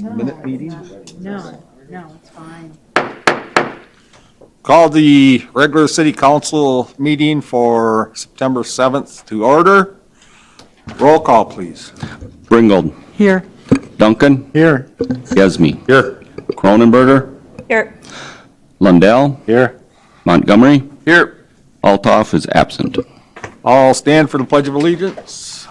minute meeting. No, it's fine. Call the regular city council meeting for September 7th to order. Roll call, please. Ringgold. Here. Duncan. Here. Yasmy. Here. Cronenberger. Here. Lundell. Here. Montgomery. Here. Altoff is absent. All stand for the Pledge of Allegiance.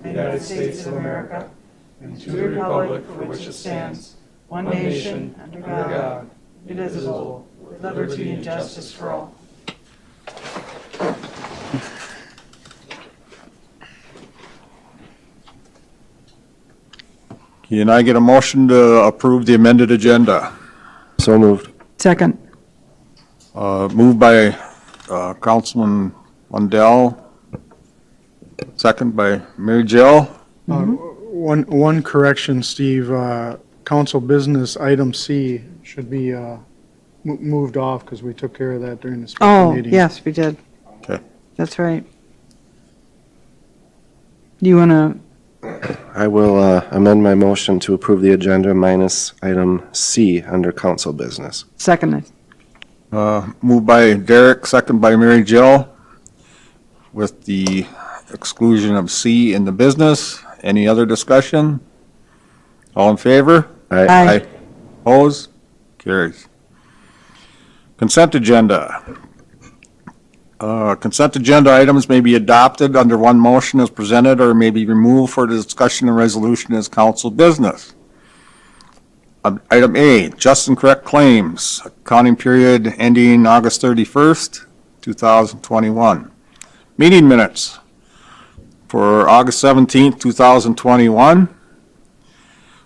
United States of America, and to the republic for which it stands, one nation, under God, indivisible, with liberty and justice for all. Can I get a motion to approve the amended agenda? So moved. Second. Moved by Councilman Lundell, second by Mary Jill. One correction, Steve, council business item C should be moved off because we took care of that during the special Oh, meeting. yes, we did. Okay. That's right. You want to, I will amend my motion to approve the agenda minus item C under council business. second it. Moved by Derek, second by Mary Jill, with the exclusion of C in the business. Any other discussion? All in favor? Aye. Opposed? Carries. Consent agenda. Consent agenda items may be adopted under one motion as presented or may be removed for discussion and resolution as council business. Item A, just and correct claims, accounting period ending August 31st, 2021. Meeting minutes for August 17th, 2021.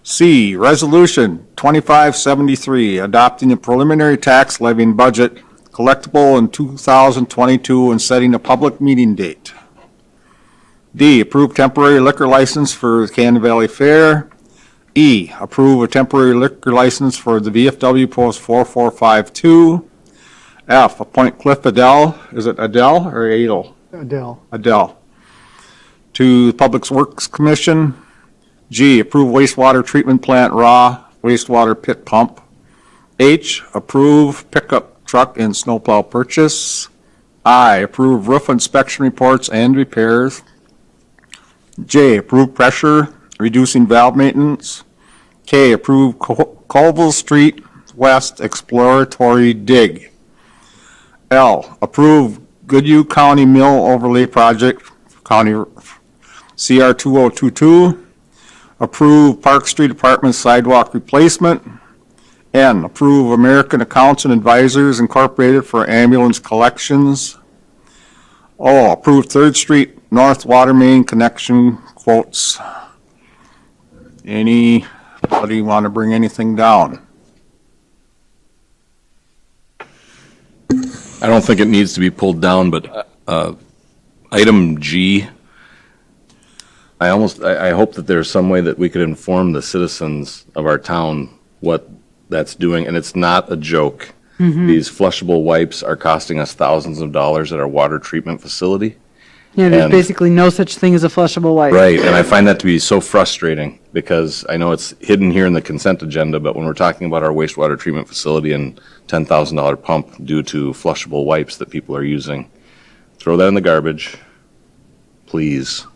C, Resolution 2573, adopting a preliminary tax levying budget collectible in 2022 and setting a public meeting date. D, approve temporary liquor license for the Cannon Valley Fair. E, approve a temporary liquor license for the VFW Post 4452. F, appoint Cliff Adele, is it Adele or Adel? Adele. Adele, to the Public Works Commission. G, approve wastewater treatment plant raw wastewater pit pump. H, approve pickup truck and snowplow purchase. I, approve roof inspection reports and repairs. J, approve pressure reducing valve maintenance. K, approve Colville Street West exploratory dig. L, approve Goodhue County Mill Overlay Project, County CR 2022. Approve Park Street Apartment sidewalk replacement. N, approve American Accounts and Advisors Incorporated for ambulance collections. O, approve 3rd Street North Water Main connection quotes. Anybody want to bring anything down? I don't think it needs to be pulled down, but item G, I hope that there's some way that we could inform the citizens of our town what that's doing, and it's not a joke. These flushable wipes are costing us thousands of dollars at our water treatment facility. Yeah, there's And- basically no such thing as a flushable wipe. Right, and I find that to be so frustrating because I know it's hidden here in the consent agenda, but when we're talking about our wastewater treatment facility and $10,000 pump due to flushable wipes that people are using, throw that in the garbage, please.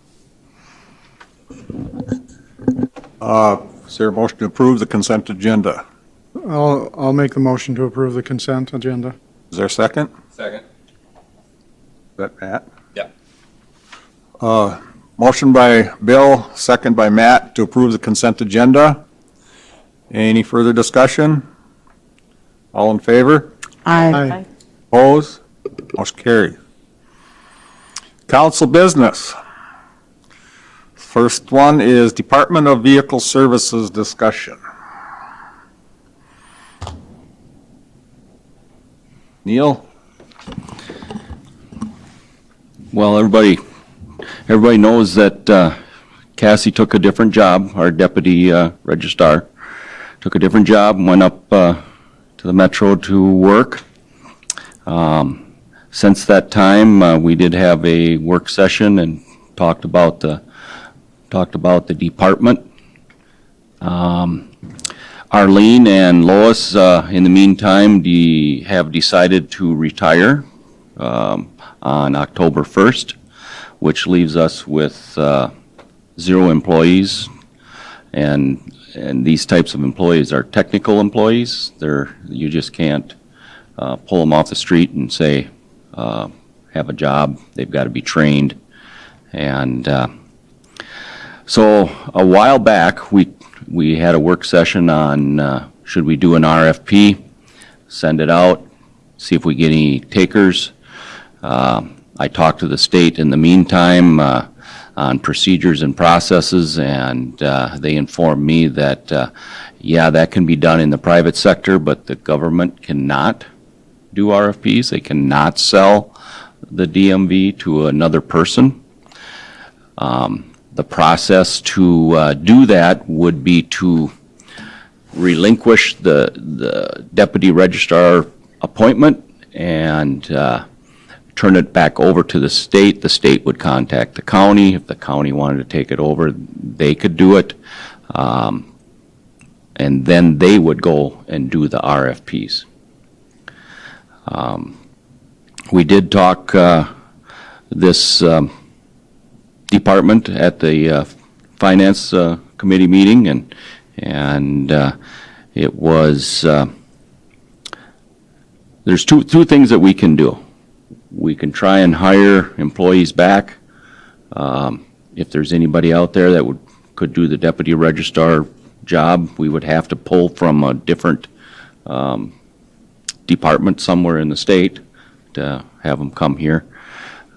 Is there a motion to approve the consent agenda? I'll make the motion to approve the consent agenda. Is there a second? Second. Is that Matt? Yeah. Motion by Bill, second by Matt to approve the consent agenda. Any further discussion? All in favor? Aye. Opposed? Motion carried. Council business. First one is Department of Vehicle Services discussion. Neil? Well, everybody knows that Cassie took a different job, our deputy registrar. Took a different job, went up to the Metro to work. Since that time, we did have a work session and talked about the talked about the department. Arlene and Lois, in the meantime, have decided to retire on October 1st, which leaves us with 0 employees. And these types of employees are technical employees. You just can't pull them off the street and say, have a job. They've got to be trained. And so a while back, we had a work session on should we do an RFP, send it out, see if we get any takers. I talked to the state in the meantime on procedures and processes, and they informed me that, yeah, that can be done in the private sector, but the government cannot do RFPs. They cannot sell the DMV to another person. The process to do that would be to relinquish the deputy registrar appointment and turn it back over to the state. The state would contact the county. If the county wanted to take it over, they could do it. And then they would go and do the RFPs. We did talk this department at the finance committee meeting, and it was there's two things that we can do. We can try and hire employees back. If there's anybody out there that could do the deputy registrar job, we would have to pull from a different department somewhere in the state to have them come here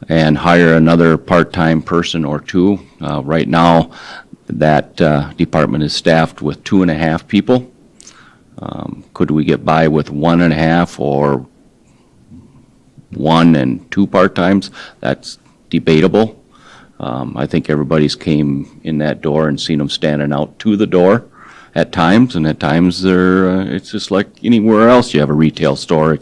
and hire another part-time person or 2. Right now, that department is staffed with 2.5 people. Could we get by with 1.5 or 1 and 2 part-times? That's debatable. I think everybody's came in that door and seen them standing out to the door at times, and at times it's just like anywhere else you have a retail store.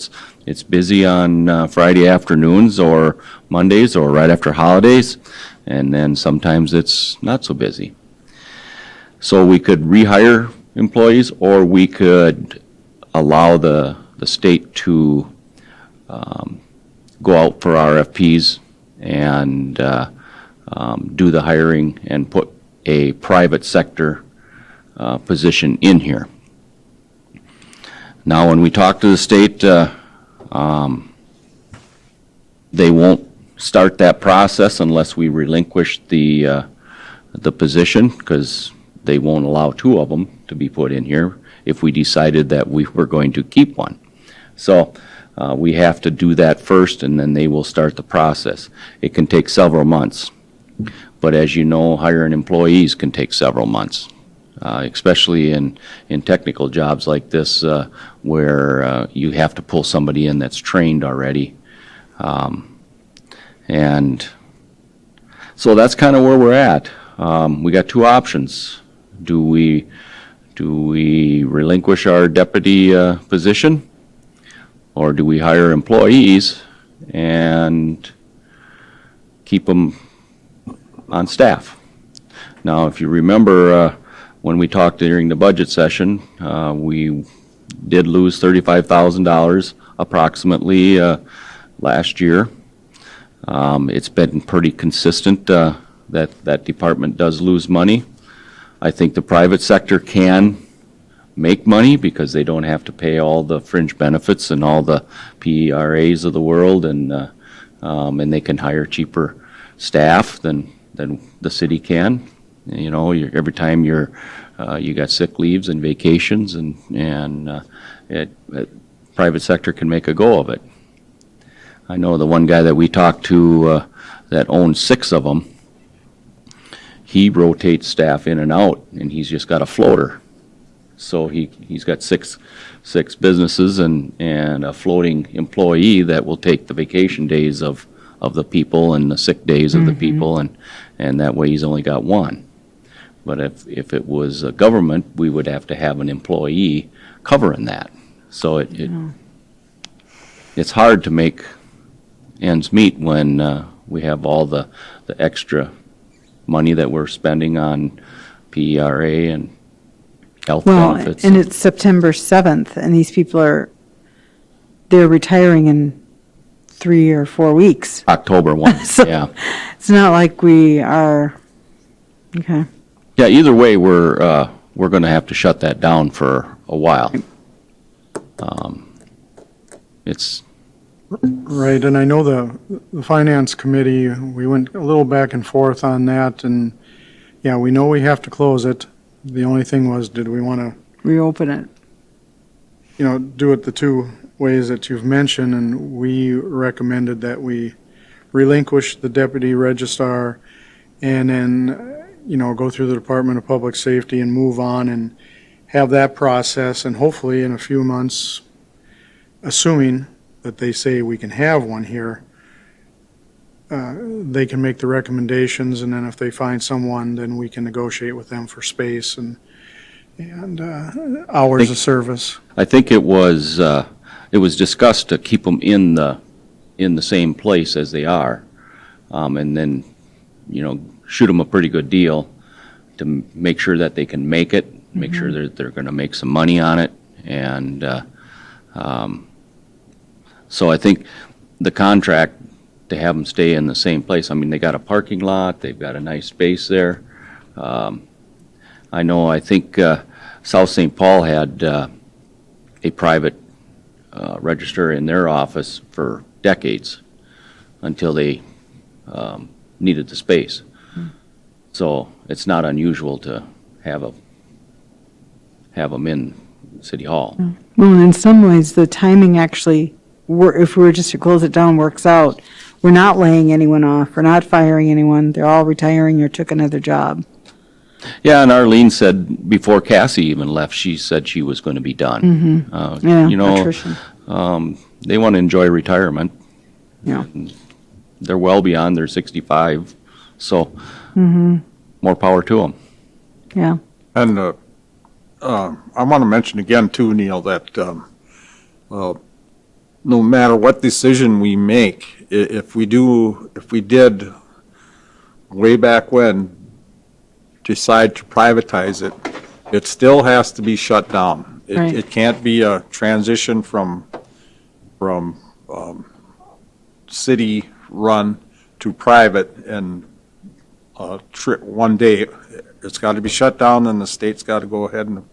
It's busy on Friday afternoons or Mondays or right after holidays, and then sometimes it's not so busy. So we could rehire employees, or we could allow the state to go out for RFPs and do the hiring and put a private sector position in here. Now, when we talk to the state, they won't start that process unless we relinquish the position, because they won't allow 2 of them to be put in here if we decided that we were going to keep one. So we have to do that first, and then they will start the process. It can take several months, but as you know, hiring employees can take several months. Especially in technical jobs like this, where you have to pull somebody in that's trained already. And so that's kind of where we're at. We got 2 options. Do we relinquish our deputy position, or do we hire employees and keep them on staff? Now, if you remember, when we talked during the budget session, we did lose $35,000 approximately last year. It's been pretty consistent that department does lose money. I think the private sector can make money because they don't have to pay all the fringe benefits and all the PRAs of the world, and they can hire cheaper staff than the city can. You know, every time you got sick leaves and vacations, and private sector can make a go of it. I know the one guy that we talked to that owns 6 of them. He rotates staff in and out, and he's just got a floater. So he's got six businesses and a floating employee that will take the vacation days of the people and the sick days of the people, and that way he's only got 1. But if it was a government, we would have to have an employee covering that. So it's hard to make ends meet when we have all the extra money that we're spending on PERA and health Well, benefits. and it's September 7th, and these people they're retiring in 3 or 4 weeks. October 1, So- yeah. It's not like we are, okay. Yeah, either way, we're going to have to shut that down for a while. It's, Right, and I know the Finance Committee, we went a little back and forth on that, and, yeah, we know we have to close it. The only thing was, did we want to, Reopen it. do it the two ways that you've mentioned, and we recommended that we relinquish the deputy registrar and then, go through the Department of Public Safety and move on and have that process, and hopefully in a few months, assuming that they say we can have one here, they can make the recommendations, and then if they find someone, then we can negotiate with them for space and hours of service. I think it was discussed to keep them in the same place as they are, and then, shoot them a pretty good deal to make sure that they can make it, make sure that they're going to make some money on it, and so I think the contract to have them stay in the same place. I mean, they got a parking lot, they've got a nice space there. I think South St. Paul had a private register in their office for decades until they needed the space. So it's not unusual to have them in City Hall. Well, in some ways, the timing actually, if we were just to close it down, works out. We're not laying anyone off, we're not firing anyone, they're all retiring or took another job. Yeah, and Arlene said before Cassie even left, she said she was going to be done. Yeah, attrition, They want to enjoy retirement. yeah. They're well beyond their 65, so more power to them. Yeah, And I want to mention again too, Neil, that no matter what decision we make, if we did way back when decide to privatize it, it still has to be shut down. Right. It can't be a transition from city run to private and one day. It's got to be shut down, and the state's got to go ahead and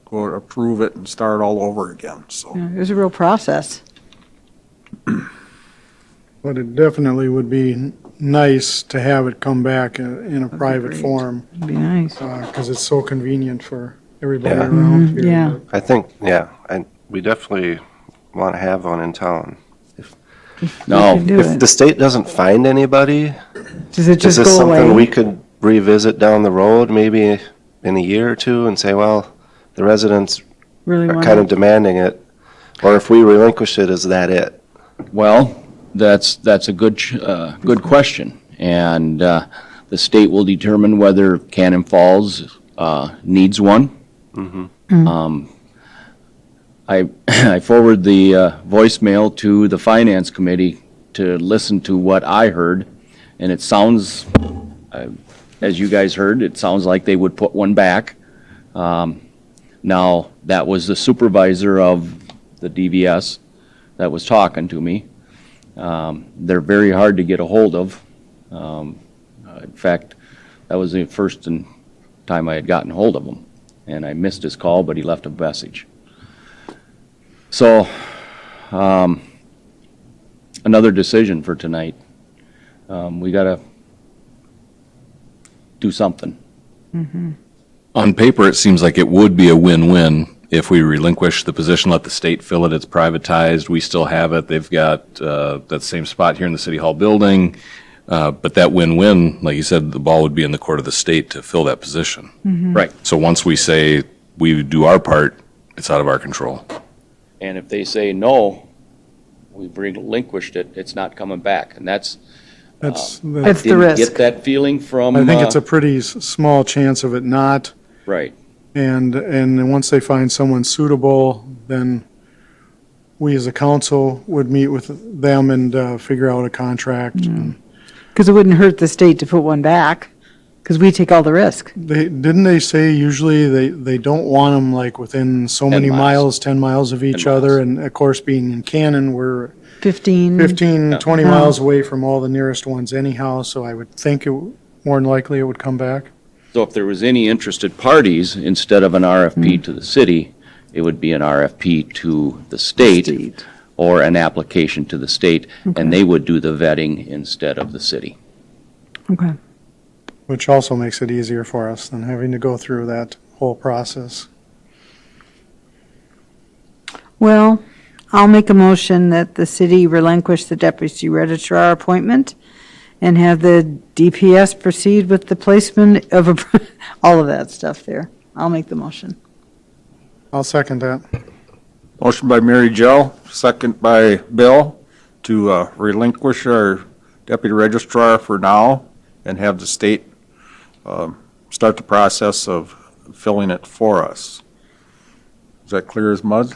go approve it and start all over again, so. yeah, it was a real process. But it definitely would be nice to have it come back in a private great. form, It'd be nice. because it's so convenient for everybody Yeah. around here. Yeah. I think, we definitely want to have one in town. No, We can do If it. the state doesn't find anybody, Does it is just this go something we away? could revisit down the road, maybe in a year or two, and say, well, the residents Really are want kind of it? demanding it? Or if we relinquish it, is that it? well, that's a good question, and the state will determine whether Cannon Falls needs one. I forwarded the voicemail to the Finance Committee to listen to what I heard, and it sounds, as you guys heard, it sounds like they would put one back. Now, that was the supervisor of the DVS that was talking to me. They're very hard to get a hold of. In fact, that was the first time I had gotten hold of him, and I missed his call, but he left a message. So, another decision for tonight. We got to do something. On paper, it seems like it would be a win-win if we relinquish the position, let the state fill it, it's privatized, we still have it, they've got that same spot here in the City Hall building, but that win-win, like you said, the ball would be in the court of the state to fill that position. Right. So once we say we do our part, it's out of our control. And if they say no, we've relinquished it, it's not coming back. And that's, That's, That's the didn't risk. get that feeling from. I think it's a pretty small chance of it not, Right. and then once they find someone suitable, then we as a council would meet with them and figure out a contract. Because it wouldn't hurt the state to put one back. because we take all the risk. Didn't they say usually they don't want them like within so 10 many miles. miles, 10 miles of each 10 miles. other? And of course, being in Cannon, we're 15. 15, 20 Yeah. miles away from all the nearest ones anyhow, so I would think more than likely it would come back. So if there was any interested parties, instead of an RFP to the city, it would be an RFP to the state or an application to the state, and they would do the vetting instead of the city. Okay. Which also makes it easier for us than having to go through that whole process. Well, I'll make a motion that the city relinquish the deputy registrar appointment and have the DPS proceed with the placement of all of that stuff there. I'll make the motion. I'll second that. Motion by Mary Jo, second by Bill, to relinquish our deputy registrar for now and have the state start the process of filling it for us. Is that clear as mud?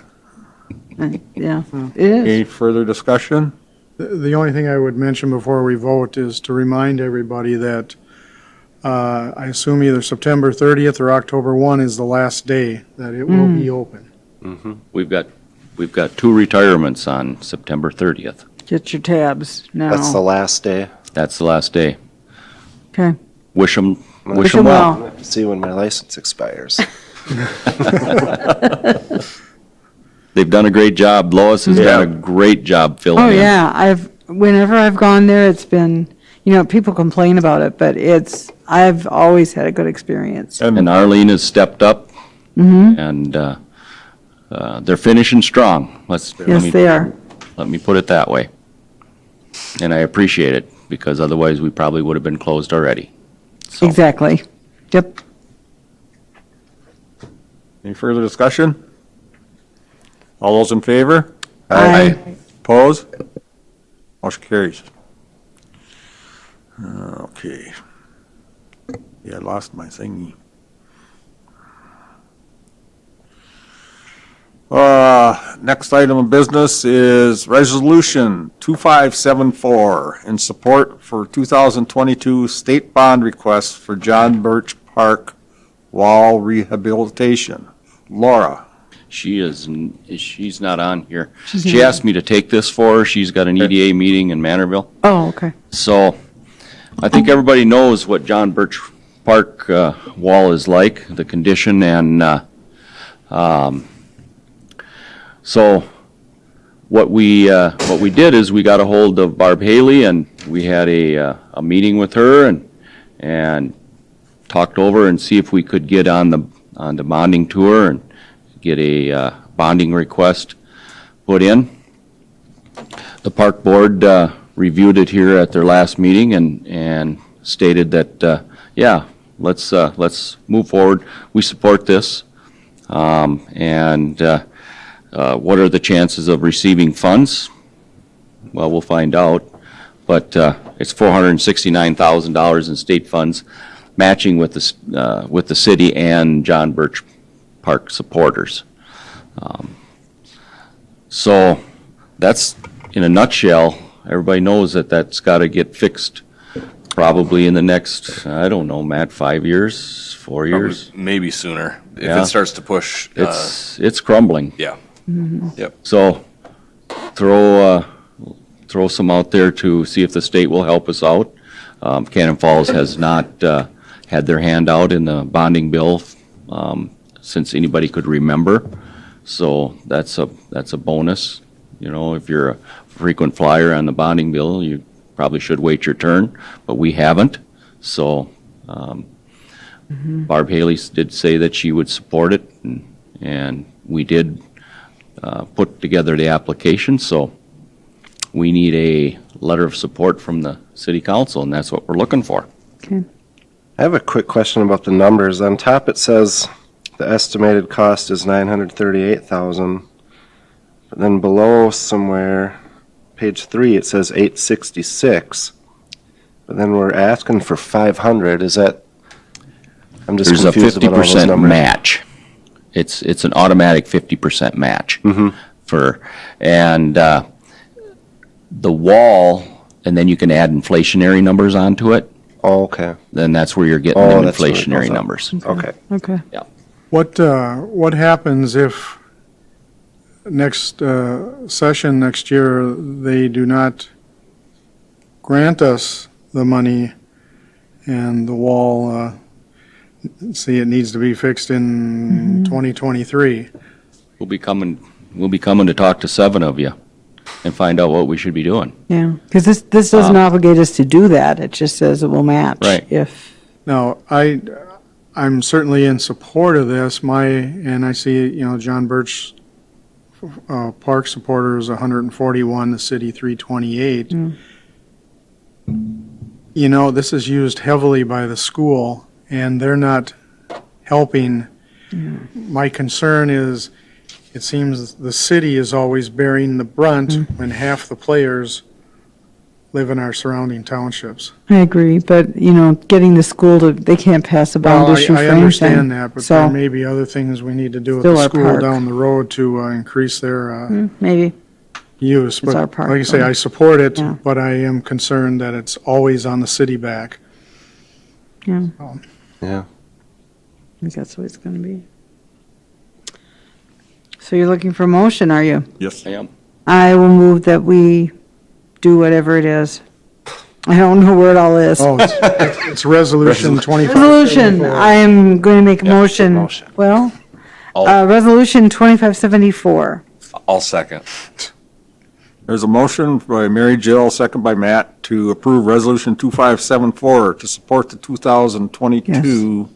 Yeah, it is. Any further discussion? The only thing I would mention before we vote is to remind everybody that I assume either September 30th or October 1 is the last day that it will be open. We've got 2 retirements on September 30th. Get your tabs now. That's the last day. That's the last day. Okay. Wish them Wish 'em well. well. See when my license expires. They've done a great job. Lois has done a great job filling Oh, in. yeah, whenever I've gone there, it's been, people complain about it, but I've always had a good experience. And Arlene has stepped up, and they're finishing strong. Yes, they are. Let me put it that way. And I appreciate it, because otherwise we probably would have been closed already. So, Exactly. Yep. Any further discussion? All those in favor? Aye. Oppose? Motion carries. Okay. Yeah, I lost my thingy. Next item of business is Resolution 2574 in support for 2022 state bond request for John Birch Park wall rehabilitation. Laura. she's not on here. She asked me to take this for her. She's got an EDA meeting in Manorville. Oh, okay. So I think everybody knows what John Birch Park wall is like, the condition, and so what we did is we got a hold of Barb Haley, and we had a meeting with her and talked over and see if we could get on the bonding tour and get a bonding request put in. The park board reviewed it here at their last meeting and stated that, yeah, let's move forward. We support this. What are the chances of receiving funds? Well, we'll find out. But it's $469,000 in state funds, matching with the city and John Birch Park supporters. So that's, in a nutshell, everybody knows that that's got to get fixed probably in the next, I don't know, Matt, 5 years, 4 years? Maybe sooner. If Yeah. it starts to push, It's crumbling. yeah. Yep. So throw some out there to see if the state will help us out. Cannon Falls has not had their hand out in the bonding bill since anybody could remember. So that's a bonus. You know, if you're a frequent flyer on the bonding bill, you probably should wait your turn, but we haven't. So Barb Haley did say that she would support it, and we did put together the application. So we need a letter of support from the city council, and that's what we're looking for. I have a quick question about the numbers. On top, it says the estimated cost is $938,000. But then below somewhere, page 3, it says $866. But then we're asking for $500. Is that? I'm just There's a confused about all those 50% numbers. match. It's an automatic 50% match and the wall, and then you can add inflationary numbers onto it. Oh, okay, then that's where you're getting Oh, the that's where it goes inflationary up. numbers. okay. Okay. What happens if next session next year, they do not grant us the money and the wall, see, it needs to be fixed in 2023? We'll be coming to talk to 7 of you and find out what we should be doing. Yeah, because this doesn't obligate us to do that. It just says it will match. Right. If, Now, I'm certainly in support of this, and I see, John Birch, park supporters, 141, the city 328. This is used heavily by the school, and they're not helping. My concern is, it seems the city is always bearing the brunt when half the players live in our surrounding townships. I agree, but, getting the school they can't pass a bond Well, issue I for anything. understand that, but So- there may be other things we need to do with Still the our school park. down the road to increase their Maybe. use. It's our But park, like I say, though. I support it, Yeah. but I am concerned that it's always on the city back. Yeah, Yeah. I think that's what it's going to be. So you're looking for a motion, are you? Yes. I am. I will move that we do whatever it is. I don't know where it all is. Oh, it's resolution 25. Resolution, I am going to make a motion. motion. Well, I'll- Resolution 2574. I'll second. There's a motion by Mary Jill, second by Matt, to approve Resolution 2574 to support the 2022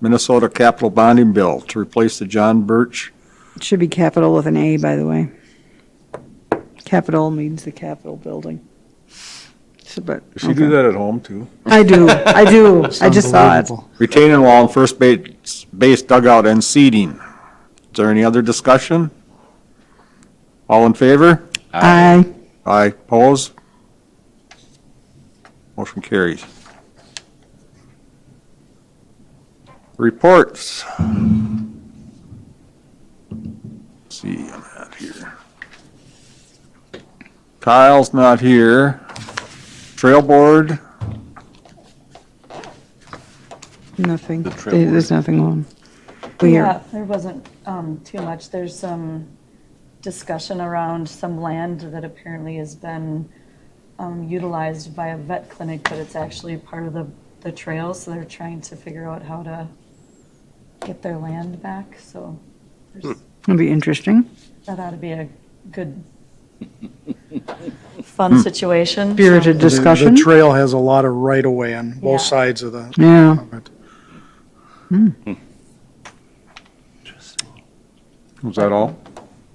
Minnesota Capital Bonding Bill to replace the John Birch. It should be capital with an A, by the way. Capital means the Capitol building. But, Does she do that at home, too? I do. I just saw it. Unbelievable. Retaining wall and first base dugout and seating. Is there any other discussion? All in favor? Aye. Aye, opposed? Motion carries. Reports. Let's see, I'm at here. Kyle's not here. Trail board, Nothing. There's nothing on. Weird. Yeah, there wasn't too much. There's some discussion around some land that apparently has been utilized by a vet clinic, but it's actually part of the trail, so they're trying to figure out how to get their land back, so It'll be interesting. that ought to be a good, fun situation. Spirited discussion. The trail has a lot of right-of-way on Yeah. both sides of Yeah. of it. was that all?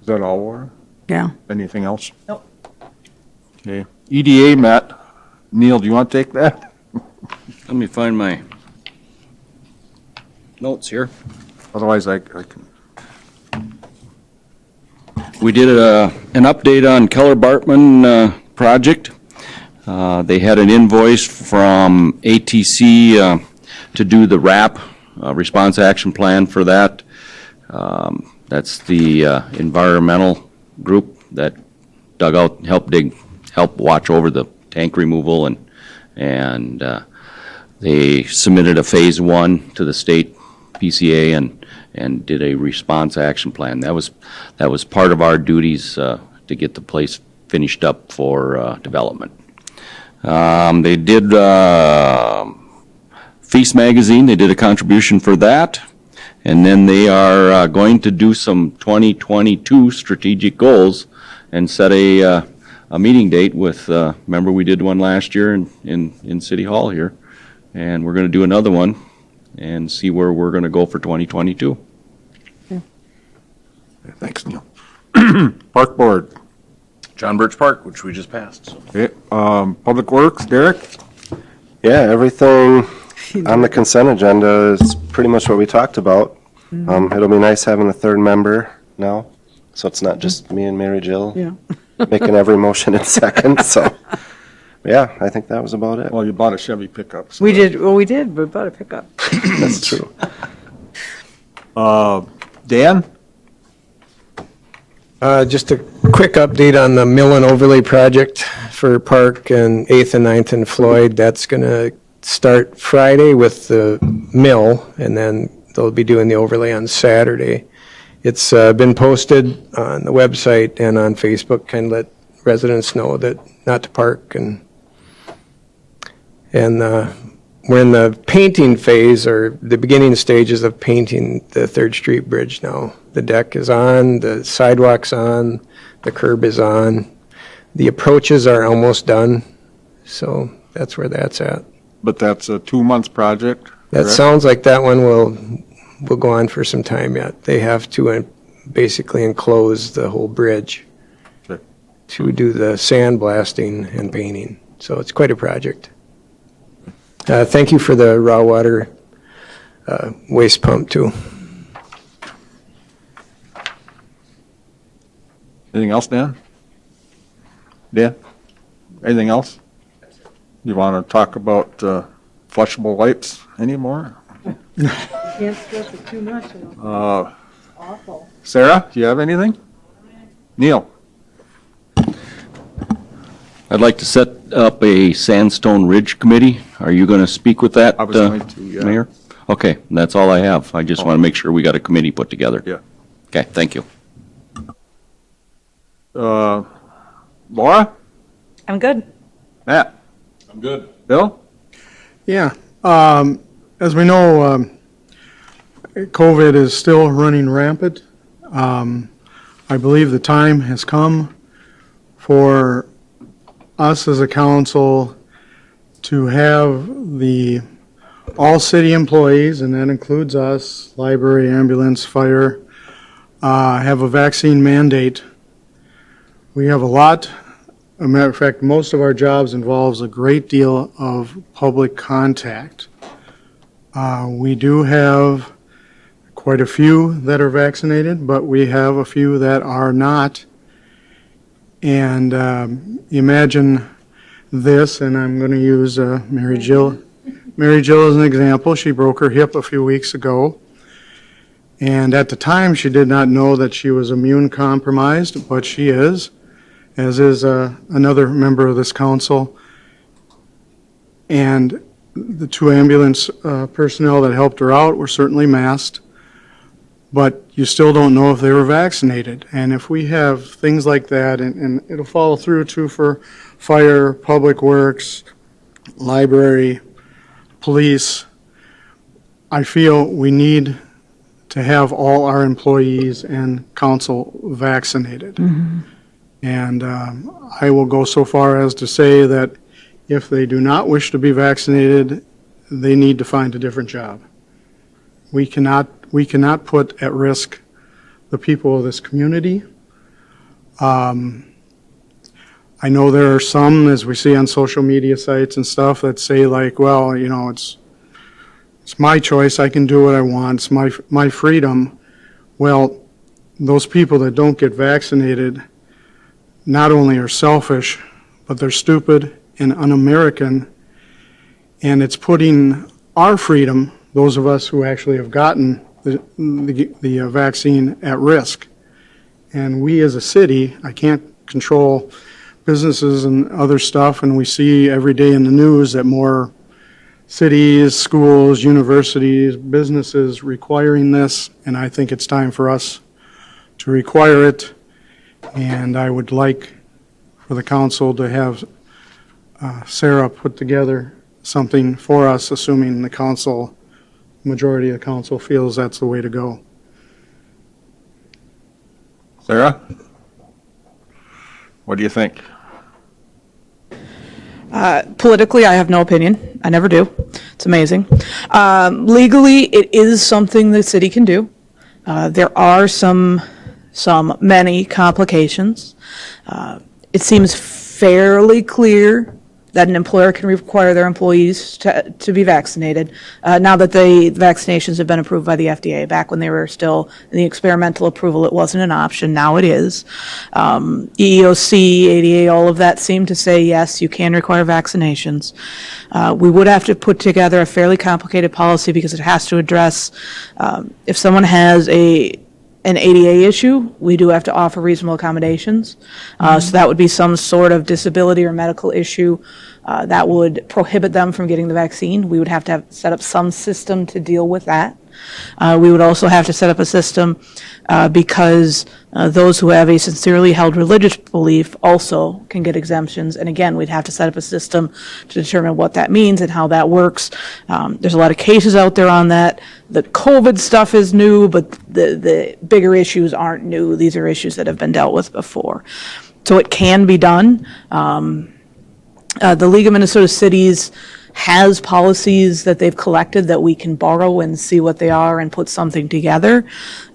Is that all, Laura? Yeah. Anything else? Nope. Okay, EDA, Matt. Neil, do you want to take that? Let me find my notes here. Otherwise, I can. We did an update on Keller Bartman project. They had an invoice from ATC to do the RAP, response action plan for that. That's the environmental group that dug out, helped watch over the tank removal, and they submitted a phase 1 to the state PCA and did a response action plan. That was part of our duties to get the place finished up for development. They did Feast Magazine, they did a contribution for that, and then they are going to do some 2022 strategic goals and set a meeting date with, remember we did one last year in City Hall here, and we're going to do another one and see where we're going to go for 2022. Thanks, Neil. Park board. John Birch Park, which we just passed. So. Okay, Public Works, Derek? Yeah, everything on the consent agenda is pretty much what we talked about. It'll be nice having a third member now, so it's not just me and Mary Jill Yeah. making every motion in second, so. Yeah, I think that was about it. Well, you bought a Chevy pickup. so We did, we bought a pickup. That's true. Dan? Just a quick update on the mill and overlay project for Park and 8th and 9th and Floyd. That's going to start Friday with the mill, and then they'll be doing the overlay on Saturday. It's been posted on the website and on Facebook, kind of let residents know that not to park, and we're in the painting phase, or the beginning stages of painting the 3rd Street Bridge now. The deck is on, the sidewalk's on, the curb is on. The approaches are almost done, so that's where that's at. But that's a 2-month project? That correct? sounds like that one will go on for some time yet. They have to basically enclose the whole bridge Okay. to do the sandblasting and painting, so it's quite a project. Thank you for the raw water waste pump, too. Anything else, Dan? Dan? Anything else? You want to talk about flushable wipes anymore? Can't stress it too much. Awful. Sarah, do you have anything? Neil? I'd like to set up a Sandstone Ridge Committee. Are you going to speak with that, I was going to, yeah. Mayor? Okay, that's all I have. I just want to make sure we got a committee put together. Yeah. Okay, thank you. Laura? I'm good. Matt? I'm good. Bill? Yeah, as we know, COVID is still running rampant. I believe the time has come for us as a council to have all city employees, and that includes us, library, ambulance, fire, have a vaccine mandate. We have a lot. As a matter of fact, most of our jobs involves a great deal of public contact. We do have quite a few that are vaccinated, but we have a few that are not. And imagine this, and I'm going to use Mary Jill as an example. She broke her hip a few weeks ago. And at the time, she did not know that she was immune compromised, but she is, as is another member of this council. And the 2 ambulance personnel that helped her out were certainly masked, but you still don't know if they were vaccinated. And if we have things like that, and it'll follow through too for fire, public works, library, police, I feel we need to have all our employees and council vaccinated. And I will go so far as to say that if they do not wish to be vaccinated, they need to find a different job. We cannot put at risk the people of this community. I know there are some, as we see on social media sites and stuff, that say like, well, you know, it's my choice, I can do what I want, it's my freedom. Well, those people that don't get vaccinated not only are selfish, but they're stupid and un-American, and it's putting our freedom, those of us who actually have gotten the vaccine, at risk. And we as a city, I can't control businesses and other stuff, and we see every day in the news that more cities, schools, universities, businesses requiring this, and I think it's time for us to require it. And I would like for the council to have Sarah put together something for us, assuming the council, majority of the council feels that's the way to go. Sarah? What do you think? Politically, I have no opinion. I never do. It's amazing. Legally, it is something the city can do. There are many complications. It seems fairly clear that an employer can require their employees to be vaccinated, now that the vaccinations have been approved by the FDA. Back when they were still in the experimental approval, it wasn't an option. Now it is. EEOC, ADA, all of that seem to say, yes, you can require vaccinations. We would have to put together a fairly complicated policy because it has to address if someone has an an ADA issue, we do have to offer reasonable accommodations. So that would be some sort of disability or medical issue that would prohibit them from getting the vaccine. We would have to set up some system to deal with that. We would also have to set up a system because those who have a sincerely held religious belief also can get exemptions. And again, we'd have to set up a system to determine what that means and how that works. There's a lot of cases out there on that. The COVID stuff is new, but the bigger issues aren't new. These are issues that have been dealt with before. So it can be done. The League of Minnesota Cities has policies that they've collected that we can borrow and see what they are and put something together.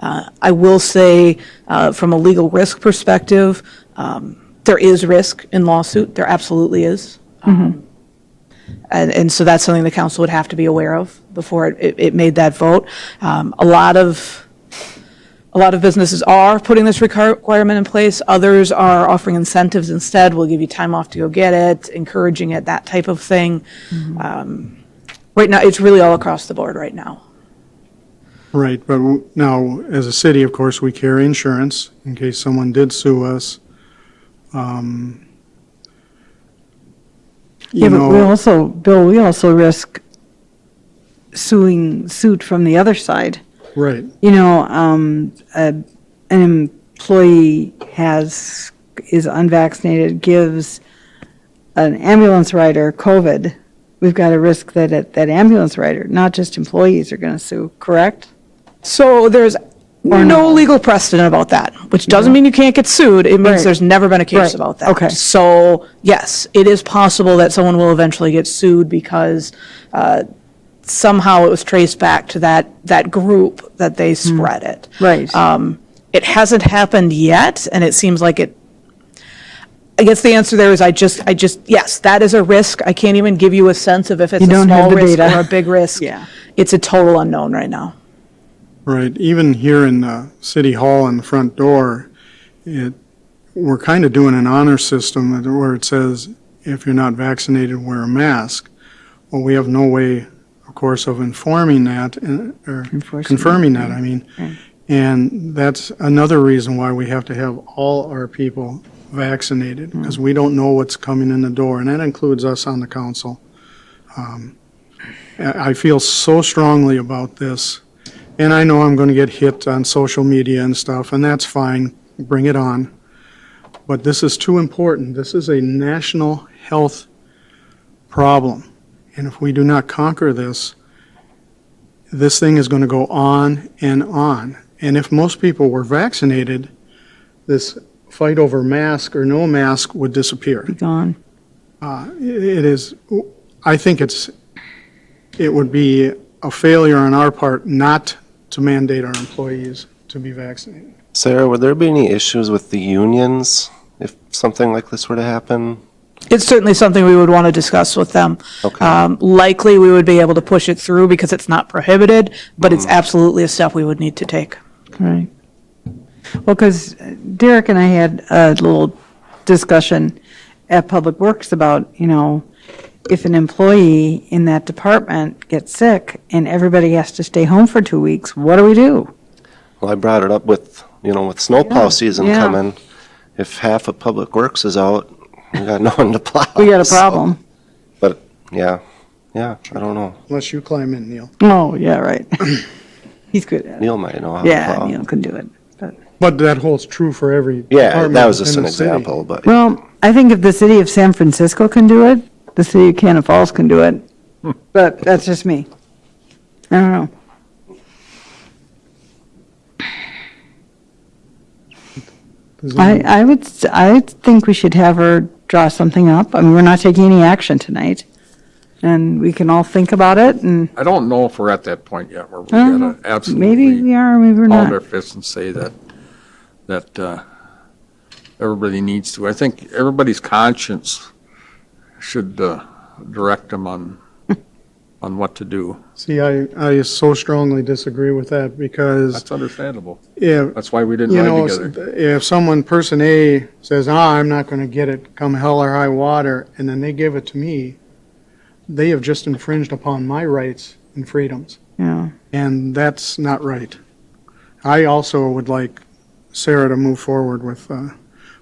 I will say, from a legal risk perspective, there is risk in lawsuit. There absolutely is. And so that's something the council would have to be aware of before it made that vote. A lot of businesses are putting this requirement in place. Others are offering incentives instead. We'll give you time off to go get it, encouraging it, that type of thing. Right now, it's really all across the board right now. Right, but now, as a city, of course, we carry insurance in case someone did sue us. Yeah, but we also, Bill, we also risk suit from the other side. Right, You know, an employee is unvaccinated, gives an ambulance rider COVID. We've got a risk that ambulance rider, not just employees, are going to sue, correct? So there's no legal precedent about that, which doesn't mean you can't get sued. It means Right. there's never been a case Right. about that. Okay. So, yes, it is possible that someone will eventually get sued because somehow it was traced back to that group that they spread it. Right. It hasn't happened yet, and it seems like it, I guess the answer there is yes, that is a risk. I can't even give you a sense of if it's You a don't have small the risk data. or a big risk. Yeah. It's a total unknown right now. right. Even here in the city hall in the front door, we're kind of doing an honor system where it says, if you're not vaccinated, wear a mask. Well, we have no way, of course, of informing that, or Enforcing confirming it, that, I mean. right. And that's another reason why we have to have all our people vaccinated, because we don't know what's coming in the door, and that includes us on the council. I feel so strongly about this, and I know I'm going to get hit on social media and stuff, and that's fine, bring it on. But this is too important. This is a national health problem. And if we do not conquer this, this thing is going to go on and on. And if most people were vaccinated, this fight over mask or no mask would disappear. Be gone. It is, I think it would be a failure on our part not to mandate our employees to be vaccinated. Sarah, would there be any issues with the unions if something like this were to happen? It's certainly something we would want to discuss with them. Okay. Likely, we would be able to push it through because it's not prohibited, but it's absolutely a step we would need to take. Right. Well, because Derek and I had a little discussion at Public Works about, if an employee in that department gets sick and everybody has to stay home for 2 weeks, what do we do? Well, I brought it up with snowplow season yeah. coming. If half of Public Works is out, we got no one to plow. We got a so- problem. But, yeah, I don't know. Unless you climb in, Neil. Oh, yeah, right. He's good at it. Neil might know how to Yeah, plow. Neil can do it. But But that holds true for every Yeah, department that was just in an the city. example, but Well, I think if the city of San Francisco can do it, the city of Cannon Falls can do it. But that's just me. I don't know. I think we should have her draw something up. I mean, we're not taking any action tonight. And we can all think about it and I don't know if we're at that point yet where we I don't gotta know. absolutely. Maybe we are, maybe we're Pound our not. fists and say that everybody needs to. I think everybody's conscience should direct them on what to do. See, I so strongly disagree with that because That's understandable. if, That's why we didn't you ride know, together. if person A says, I'm not going to get it come hell or high water, and then they give it to me, they have just infringed upon my rights and freedoms. Yeah. And that's not right. I also would like Sarah to move forward with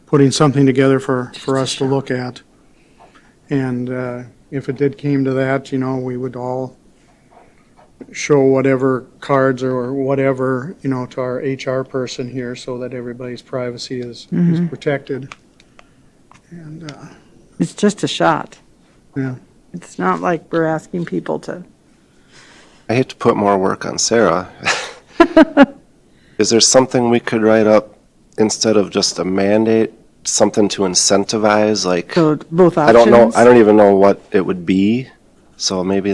putting something together for us to look at. And if it did came to that, we would all show whatever cards or whatever, to our HR person here so that everybody's privacy is protected. And, It's just a shot. yeah. It's not like we're asking people to. I hate to put more work on Sarah. Is there something we could write up instead of just a mandate, something to incentivize, like, So both I options. don't know, I don't even know what it would be, so maybe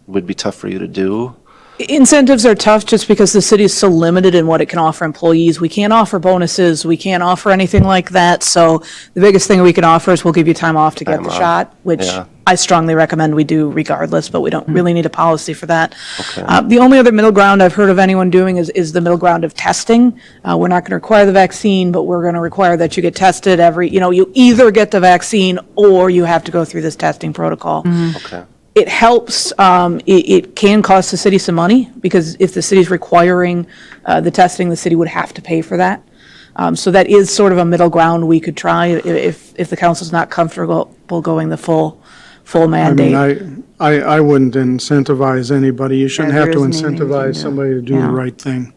would be tough for you to do. Incentives are tough just because the city is so limited in what it can offer employees. We can't offer bonuses, we can't offer anything like that. So the biggest thing we can offer is we'll give you time off to get Time the off. shot, which Yeah. I strongly recommend we do regardless, but we don't really need a policy for that. Okay. The only other middle ground I've heard of anyone doing is the middle ground of testing. We're not going to require the vaccine, but we're going to require that you get tested you either get the vaccine or you have to go through this testing protocol. Okay. It helps, it can cost the city some money, because if the city's requiring the testing, the city would have to pay for that. So that is sort of a middle ground we could try if the council's not comfortable going the full I mandate. mean, I wouldn't incentivize anybody. You shouldn't Yeah, have to there isn't anything incentivize to- somebody to do yeah. the right thing.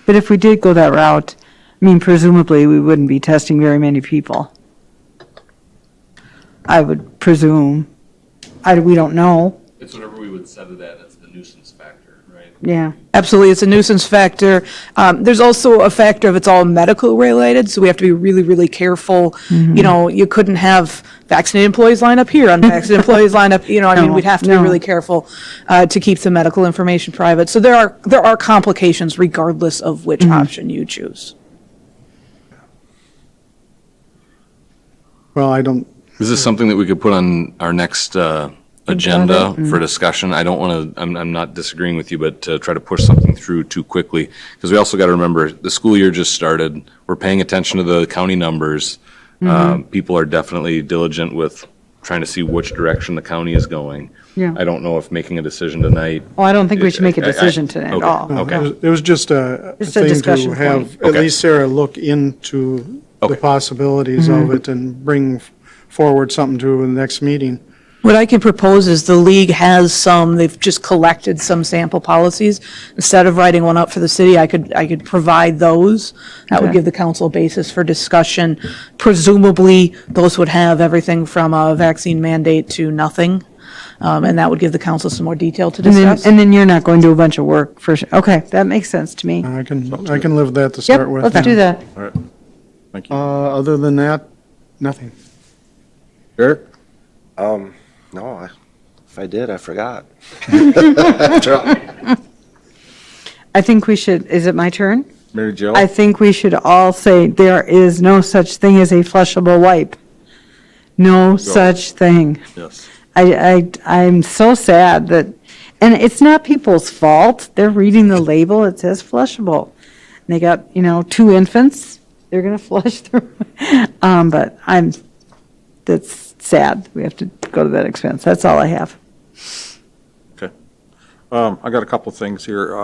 But if we did go that route, I mean, presumably, we wouldn't be testing very many people. I would presume. We don't know. It's whatever we would set it at, it's the nuisance factor, right? Yeah. Absolutely, it's a nuisance factor. There's also a factor of it's all medical related, so we have to be really, really careful. You couldn't have vaccinated employees line up here, unvaccinated employees line up, No, we'd have to be no. really careful to keep the medical information private. So there are complications regardless of which option you choose. Well, I don't, Is this something that we could put on our next agenda for discussion? I don't want to, I'm not disagreeing with you, but to try to push something through too quickly. Because we also got to remember, the school year just started. We're paying attention to the county numbers. People are definitely diligent with trying to see which direction the county is going. Yeah. I don't know if making a decision tonight. Well, I don't think we should make a I- decision today at okay. all. no, Okay. it was just a Just a thing discussion to have, point. at Okay. least Sarah look into the Okay. possibilities of it and bring forward something to the next meeting. What I can propose is the league has they've just collected some sample policies. Instead of writing one up for the city, I could provide those. That would Okay. give the council a basis for discussion. Presumably, those would have everything from a vaccine mandate to nothing. And that would give the council some more detail to discuss. And then you're not going to do a bunch of work for, okay, that makes sense to me. I can live with that to Yep, start with. let's do that. All right. Thank you. Other than that, nothing. Eric? No, if I did, I forgot. I think we should, is it my turn? Mary Jo? I think we should all say there is no such thing as a flushable wipe. No such thing. Yes. I'm so sad that, and it's not people's fault. They're reading the label, it says flushable. And they got, 2 infants, they're gonna flush through. But that's sad. We have to go to that expense. That's all I have. Okay. I got a couple things here.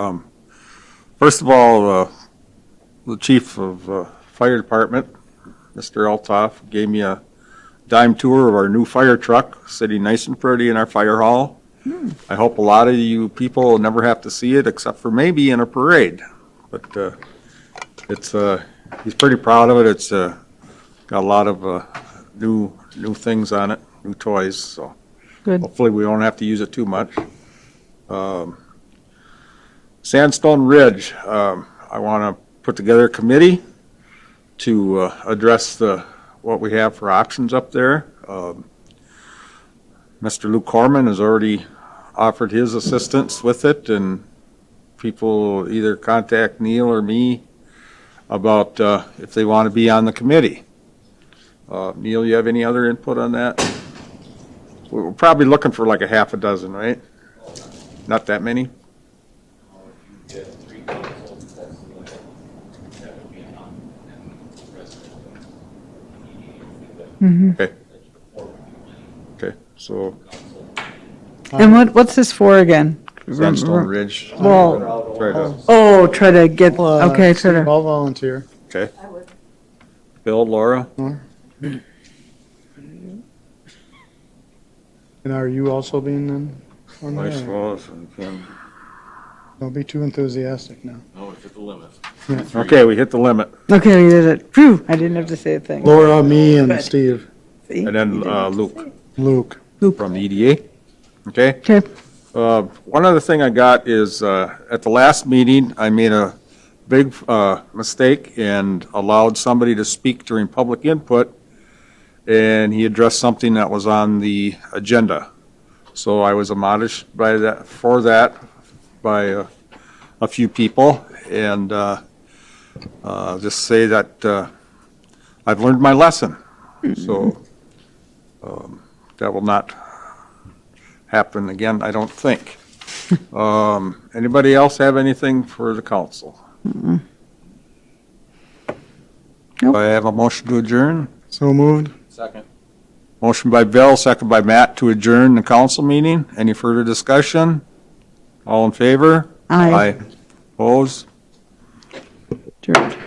First of all, the chief of fire department, Mr. Altoff, gave me a dime tour of our new fire truck, sitting nice and pretty in our fire hall. I hope a lot of you people will never have to see it, except for maybe in a parade. But it's he's pretty proud of it. It's got a lot of new things on it, new toys. So Good. hopefully we won't have to use it too much. Sandstone Ridge, I want to put together a committee to address what we have for options up there. Mr. Luke Corman has already offered his assistance with it, and people either contact Neil or me about if they want to be on the committee. Neil, you have any other input on that? We're probably looking for like a half a dozen, right? Not that many? Okay. Okay, so, And what's this for again? Sandstone Ridge. Well, Try to- oh, try to get, okay, try Steve, to, I'll volunteer. Okay. Bill, Laura? And are you also being then? on there? Don't be too enthusiastic now. No, it's at the limit. Okay, we hit the limit. okay, we did it. Phew, I didn't have to say a thing. Laura, me, and Steve. See? And then You didn't. Luke Luke. from the EDA. Okay? Okay, One other thing I got is, at the last meeting, I made a big mistake and allowed somebody to speak during public input, and he addressed something that was on the agenda. So I was admonished by by a few people, and just say that I've learned my lesson. So that will not happen again, I don't think. Anybody else have anything for the council? Nope. Do I have a motion to adjourn? So moved. Second. Motion by Bill, second by Matt to adjourn the council meeting. Any further discussion? All in favor? Aye. Opposed? Adjourned.